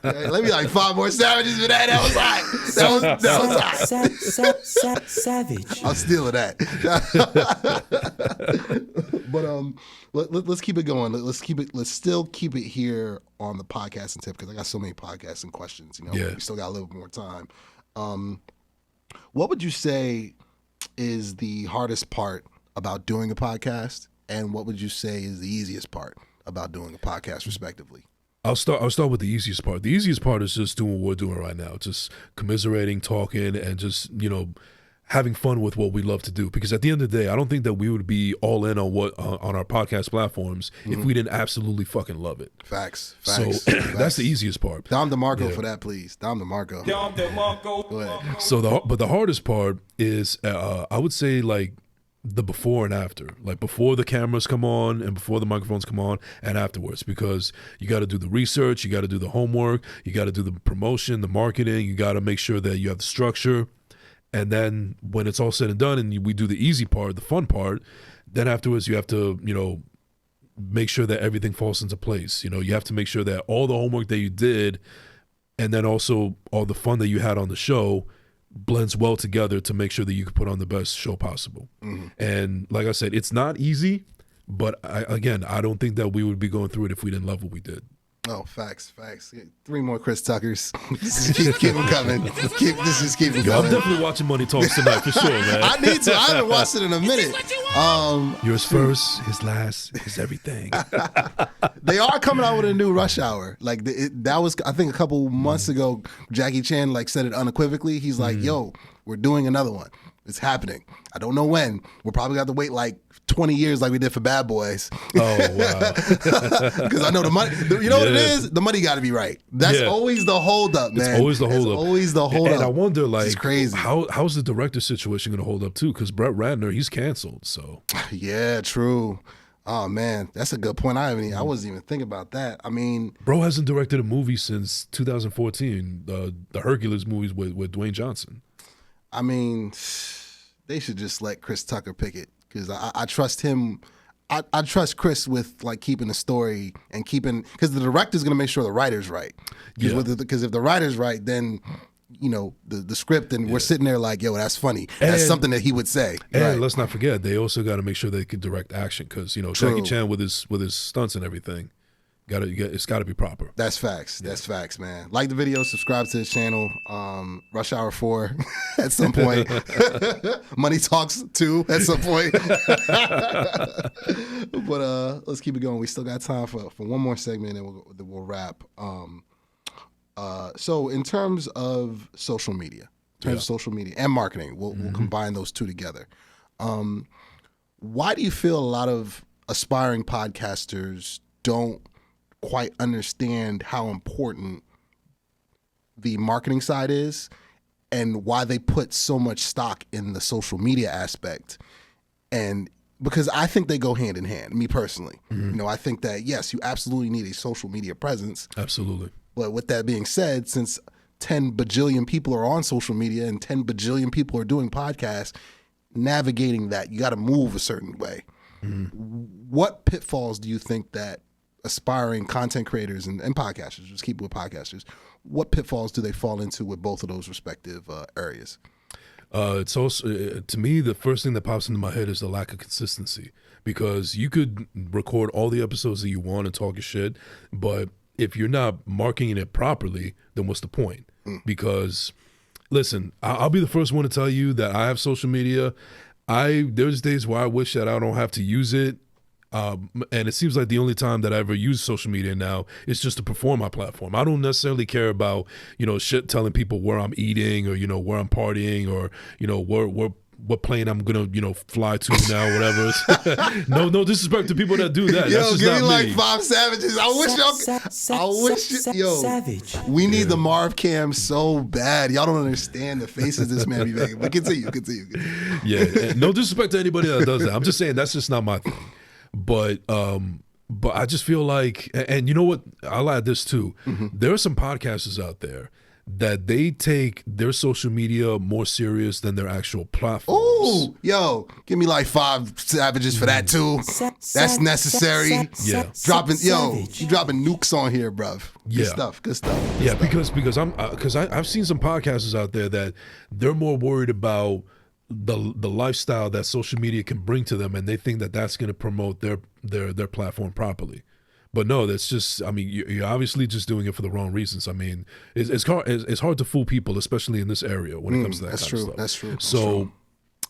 That's let me like 5 more savages for that. That was hot. That was hot. Savage. I'm stealing that. But let's keep it going. Let's still keep it here on the podcasting tip, because I got so many podcasting questions. You know, we still got a little bit more time. What would you say is the hardest part about doing a podcast, and what would you say is the easiest part about doing a podcast, respectively? I'll start with the easiest part. The easiest part is just doing what we're doing right now, just commiserating, talking, and just, you know, having fun with what we love to do. Because at the end of the day, I don't think that we would be all in on our podcast platforms if we didn't absolutely fucking love it. Facts. So that's the easiest part. Dom DeMarco for that, please. Dom DeMarco. Go ahead. So the hardest part is I would say like the before and after, like before the cameras come on and before the microphones come on and afterwards, because you got to do the research, you got to do the homework, you got to do the promotion, the marketing, you got to make sure that you have the structure. And then when it's all said and done and we do the easy part, the fun part, then afterwards you have to, you know, make sure that everything falls into place. You know, you have to make sure that all the homework that you did and then also all the fun that you had on the show blends well together to make sure that you can put on the best show possible. And like I said, it's not easy, but I don't think that we would be going through it if we didn't love what we did. Oh, facts. 3 more Chris Tuckers. keep them coming. Keep them Yo, I'm coming. definitely watching Money Talks tonight for sure, man. I need to. I haven't watched it in a minute. Yours first, his last, his everything. They are coming out with a new Rush Hour. Like that was, I think, a couple months ago. Jackie Chan like said it unequivocally. He's like, "Yo, we're doing another one." It's happening. I don't know when. We'll probably have to wait like 20 years like we did for Bad Boys. Oh, wow. Because I know the money, you know what it is? The money got to be right. That's always the holdup, man. It's always the holdup. It's always the holdup. And I wonder, like, it's crazy. How's the director situation going to hold up, too? Because Brett Ratner, he's canceled, so. Yeah, true. Oh, man, that's a good point. I wasn't even thinking about that. I mean. Bro hasn't directed a movie since 2014, the Hercules movies with Dwayne Johnson. I mean, they should just let Chris Tucker pick it because I trust him. I trust Chris with like keeping the story and because the director's going to make sure the writer's right. Because if the writer's right, then you know the script and we're sitting there like, yo, that's funny. That's something that he would say. And let's not forget, they also got to make sure they can direct action because Jackie Chan with his stunts and everything. It's got to be proper. That's facts. That's facts, man. Like the video, subscribe to the channel. Rush Hour 4 at some point. Money Talks 2 at some point. But let's keep it going. We still got time for one more segment, and then we'll wrap. So in terms of social media, and marketing, we'll combine those two together. Why do you feel a lot of aspiring podcasters don't quite understand how important the marketing side is and why they put so much stock in the social media aspect? And because I think they go hand in hand, me personally. I think that, yes, you absolutely need a social media presence. Absolutely. But with that being said, since 10 bajillion people are on social media and 10 bajillion people are doing podcasts, navigating that, you got to move a certain way. What pitfalls do you think that aspiring content creators and podcasters, just keep it with podcasters, what pitfalls do they fall into with both of those respective areas? It's also, to me, the first thing that pops into my head is the lack of consistency, because you could record all the episodes that you want and talk your shit, but if you're not marketing it properly, then what's the point? Because, listen, I'll be the first one to tell you that I have social media. There's days where I wish that I don't have to use it. And it seems like the only time that I ever use social media now is just to perform my platform. I don't necessarily care about, shit telling people where I'm eating or, where I'm partying or, what plane I'm gonna, fly to now, whatever. No disrespect to people that do that. Yo, that's just give me not like me. 5 savages. We need the Marv cam so bad. Y'all don't understand the faces this man be making. But continue. Yeah, no disrespect to anybody that does that. I'm just saying that's just not my thing. But I just feel like, and you know what? I'll add this too. There are some podcasters out there that they take their social media more serious than their actual platforms. Ooh, yo, give me like 5 savages for that too. That's necessary. Yeah, you dropping nukes on here, bruv. Good stuff. Yeah, because I've seen some podcasters out there that they're more worried about the lifestyle that social media can bring to them, and they think that that's going to promote their platform properly. But no, that's just, you're obviously just doing it for the wrong reasons. It's hard to fool people, especially in this area when it comes to that kind of stuff. That's true. So,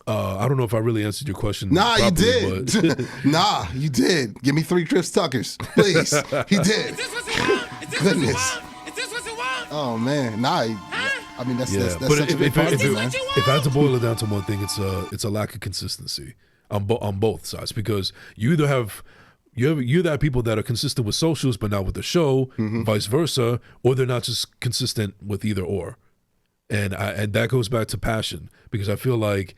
I don't know if I really answered your question. Nah, properly, you did. Nah, you did. Give me 3 Chris Tuckers, please. He did. Is this what you want? Is this what you want? Is this what you want? Oh man, nah. That's but such a big part of it, man. If I had to boil it down to one thing, it's a lack of consistency on both sides, because you either have people that are consistent with socials but not with the show, vice versa, or they're not just consistent with either or, and that goes back to passion, because I feel like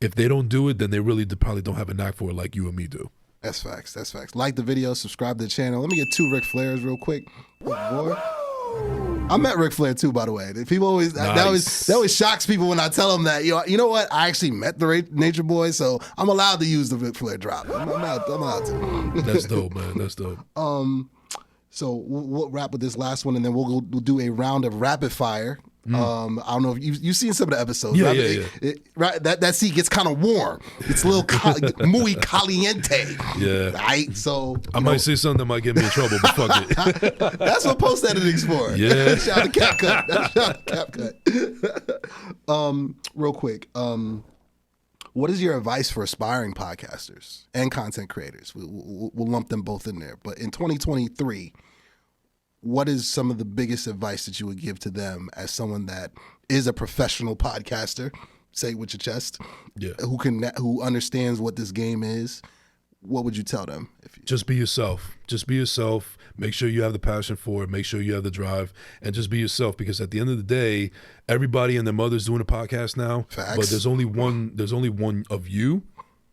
if they don't do it, then they really probably don't have a knack for it like you and me do. That's facts. Like the video, subscribe to the channel. Let me get 2 Ric Flairs real quick. Boy. I met Ric Flair too, by the way. People always that always shocks people when I tell them that. You know what? I actually met the Nature Boy, so I'm allowed to use the Ric Flair drop. I'm allowed to. That's dope, man. That's dope. So we'll wrap with this last one, and then we'll do a round of rapid fire. I don't know if you've seen some of the episodes. Yeah. That seat gets kind of warm. It's a little muy caliente. Yeah. Right. So I might say something that might get me in trouble, but fuck it. That's what post editing's for. Yeah. Shout out to CapCut. Real quick. What is your advice for aspiring podcasters and content creators? We'll lump them both in there. But in 2023. What is some of the biggest advice that you would give to them as someone that is a professional podcaster say it with your chest, Yeah. who understands what this game is, what would you tell them? Just be yourself. Just be yourself. Make sure you have the passion for it. Make sure you have the drive, and just be yourself. Because at the end of the day, everybody and their mother's doing a podcast now. Facts. But there's only one. There's only one of you.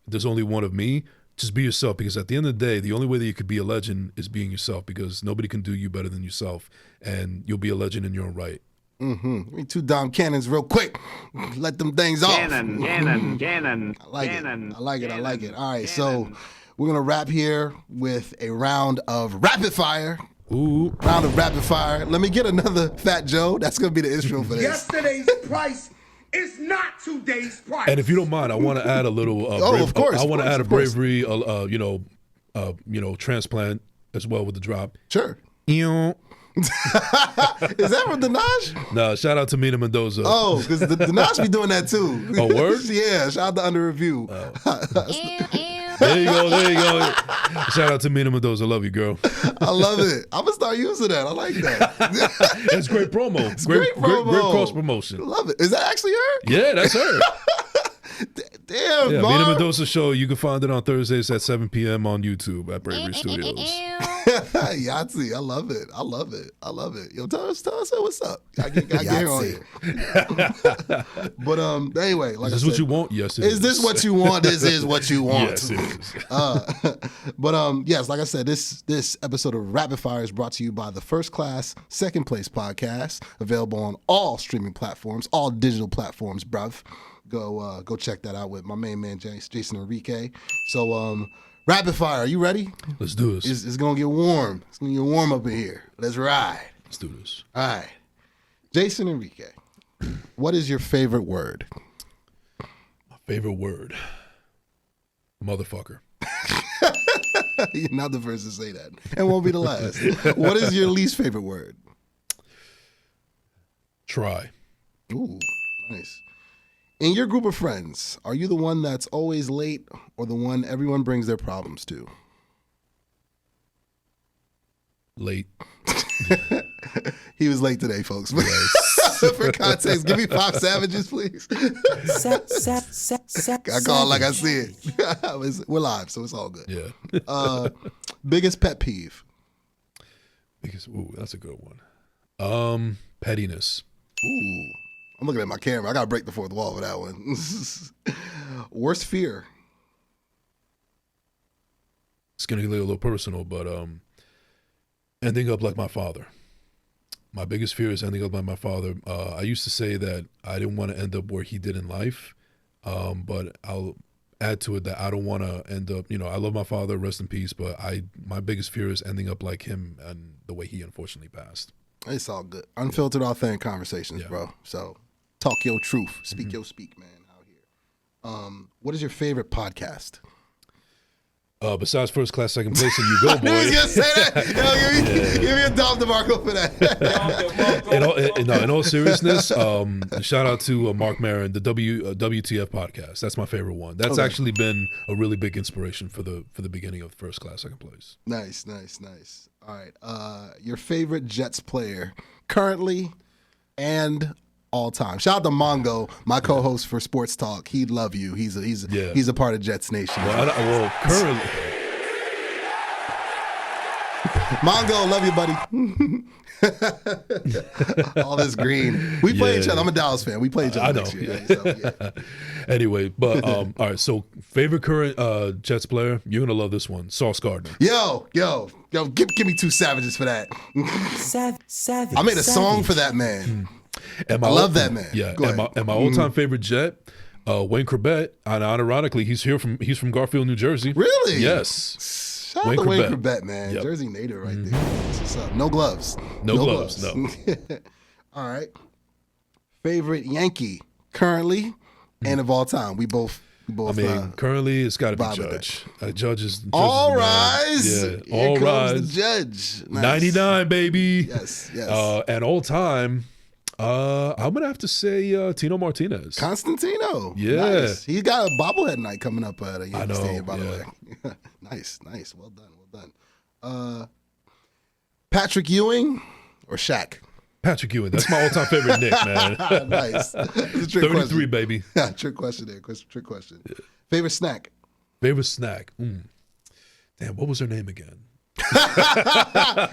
There's only one of me. Just be yourself. Because at the end of the day, the only way that you could be a legend is being yourself. Because nobody can do you better than yourself, and you'll be a legend in your own right. Give me 2 Dom cannons real quick. Let them things off. Cannon. I like it. All right, so we're going to wrap here with a round of rapid fire. Ooh. Round of rapid fire. Let me get another Fat Joe. That's going to be the intro for this. Yesterday's price is not today's price. And if you don't mind, I want to add a little. Of course. I want to add a bravery, transplant as well with the drop. Sure. Ew. Is that from Dinaj? Nah, shout out to Mina Mendoza. Oh, because Dinaj be doing that too. Oh, word? Yeah, shout out to Under Review. There you go. Shout out to Mina Mendoza. Love you, girl. I love it. I'm going to start using that. I like that. It's great promo. It's great promo. Great cross promotion. Love it. Is that actually her? Yeah, that's her. Damn, Yeah, Marv. Mina Mendoza show. You can find it on Thursdays at 7 p.m. on YouTube at Bravery Studios. Yahtzee, I love it. Yo, tell us what's up. I get here on you. But anyway, like Is this what you want? Yes, it is. Is this what you want? This is what you want. Yes, it is. But yes, like I said, this episode of Rapid Fire is brought to you by the First Class Second Place podcast, available on all streaming platforms, all digital platforms, bruv. Go check that out with my main man Jason Enrique. So Rapid Fire, are you ready? Let's do this. It's gonna get warm. It's gonna get warm up in here. Let's ride. Let's do this. All right, Jason Enrique, what is your favorite word? My favorite word, motherfucker. You're not the first to say that, and won't be the last. What is your least favorite word? Try. Ooh, nice. In your group of friends, are you the one that's always late or the one everyone brings their problems to? Late. He was late today, folks. For context, give me 5 savages, please. I call it like I see it. We're live, so it's all good. Yeah. Biggest pet peeve? Ooh, that's a good one. Pettiness. Ooh. I'm looking at my camera. I got to break the fourth wall for that one. Worst fear? It's going to get a little personal, but ending up like my father. My biggest fear is ending up like my father. I used to say that I didn't want to end up where he did in life, but I'll add to it that I don't want to end up, I love my father, rest in peace, but my biggest fear is ending up like him and the way he unfortunately passed. It's all good. Unfiltered, authentic conversations, bro. So talk your truth. Speak your speak, man, out here. What is your favorite podcast? Besides First Class Second Place and U-Goboy. I was going to say that. Give me a Dom DeMarco for that. In all seriousness, shout out to Mark Maron, the WTF podcast. That's my favorite one. That's actually been a really big inspiration for the beginning of First Class Second Place. Nice. All right. Your favorite Jets player currently and all time. Shout out to Mongo, my co-host for Sports Talk. He'd love you. He's a part of Jets Nation. Well, currently, Mongo, love you, buddy. All this green. We play each other. I'm a Dallas fan. We play each other next year. So. Anyway, but all right. So favorite current Jets player, you're gonna love this one, Sauce Gardner. Yo, give me 2 savages for that. Savage. I made a song for that man. I love that man. Yeah, Go ahead. and my all-time favorite Jet, Wayne Corbett. And ironically, he's from Garfield, New Jersey. Really? Yes. Shout out to Wayne Corbett, man. Yep. Jersey native right there. That's what's up. No gloves. No gloves. No. All right. Favorite Yankee currently and of all time. We both. I mean, currently it's got to be Judge. Judge is all rise. Yeah, all rise. The Judge. Nice. 99, baby. Yes. And all time. I'm gonna have to say Tino Martinez. Constantino. Yeah. Nice. He's got a bobblehead night coming up at a Yankee Stadium, by the way. Nice. Well done. Patrick Ewing or Shaq? Patrick Ewing. That's my all-time favorite Nick, man. Nice. It's a trick 33, question. baby. Trick question there. Trick question. Favorite snack? Favorite snack? Damn, what was her name again?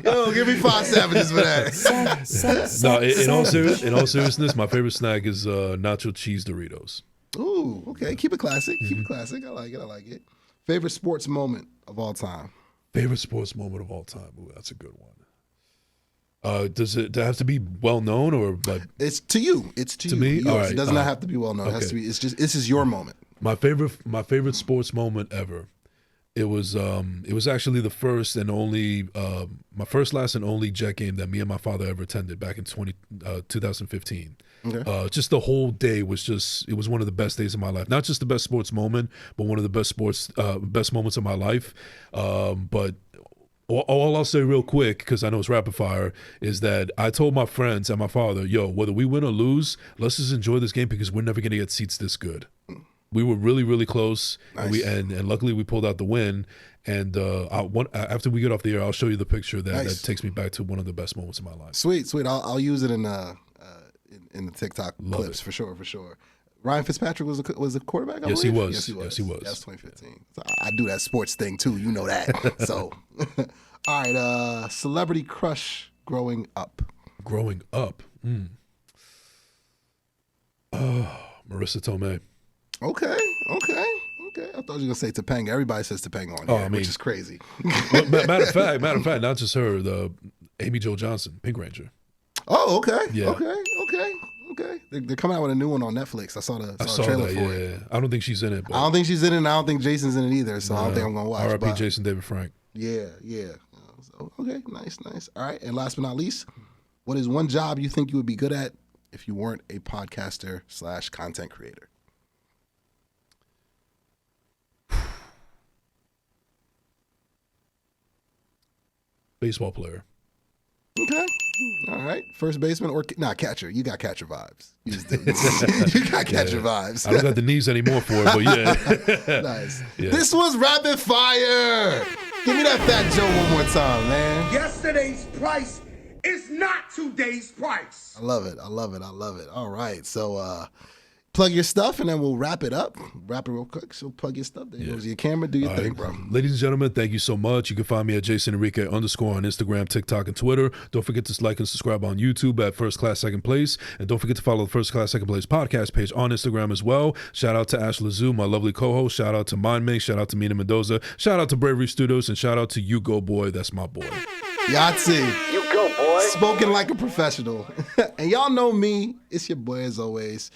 Yo, give me 5 savages for that. No, in all seriousness, my favorite snack is nacho cheese Doritos. Ooh, okay. Keep it classic. Keep it classic. I like it. Favorite sports moment of all time? Favorite sports moment of all time? Ooh, that's a good one. Does it have to be well known or like? It's to you. It's to you. Me? Yours. All right, it does not have to be well known. It has to be. It's just. This is your moment. My favorite sports moment ever. It was actually the first and only my first, last, and only Jet game that me and my father ever attended back in 2015. Okay. Just the whole day was it was one of the best days of my life. Not just the best sports moment, but one of the best moments of my life. But all I'll say real quick, because I know it's rapid fire, is that I told my friends and my father, yo, whether we win or lose, let's just enjoy this game because we're never going to get seats this good. We were really, really close, nice. and luckily we pulled out the win. And after we get off the air, I'll show you the picture that takes me back to one of the best moments of my life. Sweet. I'll use it in the TikTok clips for sure. Ryan Fitzpatrick was a quarterback. Yes, he was. Yes, he was. That's 2015. Yeah. So I do that sports thing too. You know that. So, all right. Celebrity crush growing up. Growing up. Marissa Tomei. Okay. I thought you were gonna say Topanga. Everybody says Topanga on here, which is crazy. matter of fact, not just her. The Amy Jo Johnson, Pink Ranger. Oh, okay. Yeah. Okay. They're coming out with a new one on Netflix. I saw the trailer for it. Yeah. I don't think she's in it. I don't think she's in it, and I don't think Jason's in it either. So I don't think I'm gonna watch. R.I.P. Jason David Frank. Yeah. So, okay, nice. All right, and last but not least, what is one job you think you would be good at if you weren't a podcaster / content creator? Baseball player. Okay. All right. First baseman or catcher. You got catcher vibes. You got catcher vibes. I don't got the knees anymore for it, but yeah. Nice. Yeah. This was rapid fire. Give me that Fat Joe one more time, man. Yesterday's price is not today's price. I love it. All right. So plug your stuff and then we'll wrap it up. Wrap it real quick. So plug your stuff. There goes your camera. Do your thing, bro. Ladies and gentlemen, thank you so much. You can find me at Enrique _ on Instagram, TikTok, and Twitter. Don't forget to like and subscribe on YouTube at First Class Second Place. And don't forget to follow the First Class Second Place podcast page on Instagram as well. Shout out to Ash Lazoo, my lovely co-host. Shout out to MindMake. Shout out to Mina Mendoza. Shout out to Bravery Studios. And shout out to U-Goboy. That's my boy. Yahtzee. You go, boy. Spoken like a professional. And y'all know me. It's your boy as always.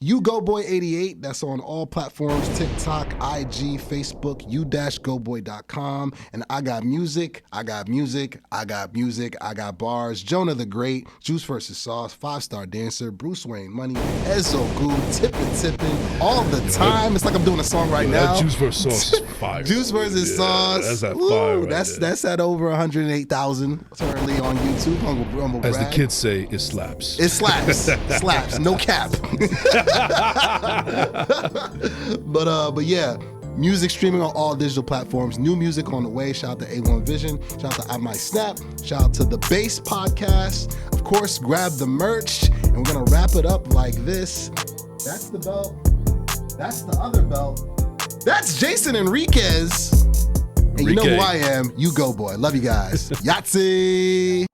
U-Goboy88, that's on all platforms, TikTok, IG, Facebook, u-goboy.com. And I got music, I got bars. Jonah the Great, Juice vs. Sauce, 5-Star Dancer, Bruce Wayne Money, Ezzo Goo, Tippin' all the time. It's like I'm doing a song right now. That Juice vs. Sauce is fire. Juice vs. Sauce. That's that fire right that's at over 108,000 currently on YouTube. Humble As the brag. kids say, it slaps. It slaps. Slaps. No cap. But yeah, music streaming on all digital platforms. New music on the way. Shout out to A1 Vision. Shout out to I Might Snap. Shout out to the Bass Podcast. Of course, grab the merch. And we're going to wrap it up like this. That's the belt. That's the other belt. That's Jason Enriquez. And you know who I am. You go, boy. Love you guys. Yahtzee.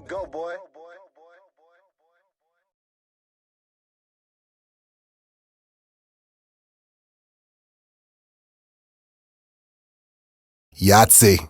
Go, boy. Yahtzee.